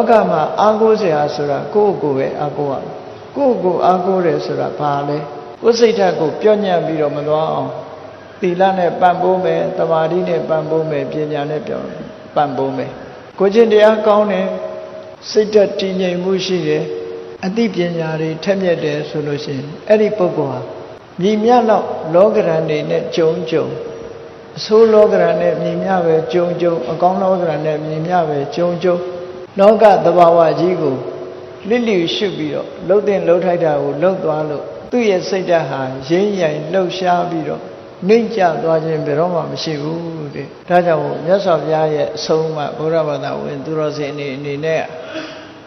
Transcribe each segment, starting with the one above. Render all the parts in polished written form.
လောကမှာအားကိုးစရာဆိုတာကိုယ့်ကိုယ်ပဲအားကိုးရမယ်ကိုယ့်ကိုယ်အားကိုးတယ်ဆိုတာဘာလဲကိုယ်စိတ်ဓာတ်ကိုပြော့ညံ့ပြီးတော့မသွားအောင်သီလနဲ့ပံ့ပိုးမယ်သမာဓိနဲ့ပံ့ပိုးမယ်ပညာနဲ့ပံ့ပိုးမယ်ကိုယ်ချင်းတရားကောင်းတယ်စိတ်ဓာတ်တည်ငြိမ်မှုရှိတယ်အသိပညာတွေထက်မြက်တယ်ဆိုလို့ရှိရင်အဲ့ဒီပုဂ္ဂိုလ်ဟာမြည်မြတ်တော့လောကရန်တွေနဲ့ကြုံအဆိုးလောကရန်နဲ့မြည်မြတ်ပဲကြုံအကောင်းလောကရန်နဲ့မြည်မြတ်ပဲကြုံလောကသဘာဝကြီးကိုလစ်လျူရှုပြီးတော့လှုပ်တဲ့လှုပ်ထိုက်တာကိုလှုပ်သွားလို့သူ့ရဲ့စိတ်ဓာတ်ဟာရင်းရိုင်လှုပ်ရှားပြီးတော့နှိမ့်ကျသွားခြင်းဘယ်တော့မှမရှိဘူးတဲ့ဒါကြောင့်မြတ်စွာဘုရားရဲ့အဆုံးအမဘုရားဘာသာဝင်သူတော်စင်အနေနဲ့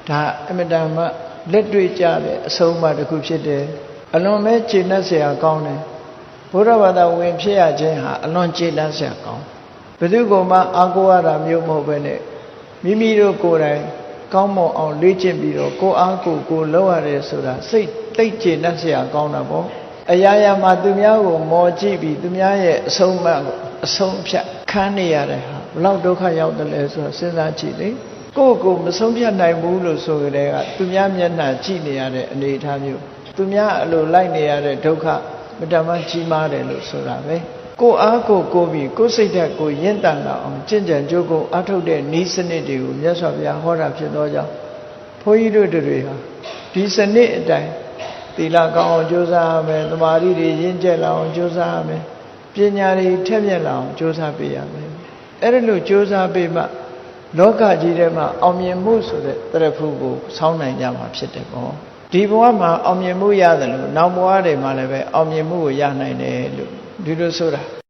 ဒါအမြဲတမ်းလက်တွေ့ကြတဲ့အဆုံးအမတစ်ခုဖြစ်တယ်အလွန်ပဲကျေနပ်စရာကောင်းတယ်ဘုရားဘာသာဝင်ဖြစ်ရခြင်းဟာအလွန်ကျေနပ်စရာကောင်းဘယ်သူကမှအားကိုးရတာမျိုးမဟုတ်ပဲနဲ့မိမိတို့ကိုယ်တိုင်ကောင်းမွန်အောင်လေ့ကျင့်ပြီးတော့ကိုအားကိုလောက်ရတယ်ဆိုတာစိတ်သိကျေနပ်စရာကောင်းတာပေါ့အရာရာမှာသူများကိုမော်ကြည့်ပြီးသူများရဲ့အဆုံးအမကိုအဆုံးဖြတ်ခန်းနေရတဲ့ဟာဘလောက်ဒုက္ခရောက်တယ်လဲဆိုတော့စဉ်းစားကြည့်လေကိုမဆုံးဖြတ်နိုင်ဘူးလို့ဆိုကြတဲ့ကသူများမျက်နှာကြည့်နေရတဲ့အနေအထားမျိုးသူများအလိုလိုက်နေရတဲ့ဒုက္ခမတမကြီးမားတယ်လို့ဆိုတာပဲကိုအားကိုပြီးကိုစိတ်ဓာတ်ကိုရင့်တန်လာအောင်ကျင့်ကြံကြိုးကိုအထုတ်တဲ့ဤစနစ်တွေကိုမြတ်စွာဘုရားဟောတာဖြစ်သောကြောင့်ဘုန်းကြီးတို့တွေဟာဒီစနစ်အတိုင်းသီလကောင်းအောင်ကြိုးစားရမယ်သမာဓိတွေရင့်ကျက်လာအောင်ကြိုးစားရမယ်ပညာတွေထက်မြက်လာအောင်ကြိုးစားပေးရမယ်အဲ့ဒါလို့ကြိုးစားပေးမှလောကကြီးထဲမှာအောင်မြင်မှုဆိုတဲ့တရဖူကိုဆောင်းနိုင်ကြမှာဖြစ်တယ်ပေါ့ဒီဘဝမှာအောင်မြင်မှုရတယ်လို့နောက်ဘဝတွေမှာလည်းပဲအောင်မြင်မှုကိုရနိုင်တယ်လို့ဒီလိုဆိုတာ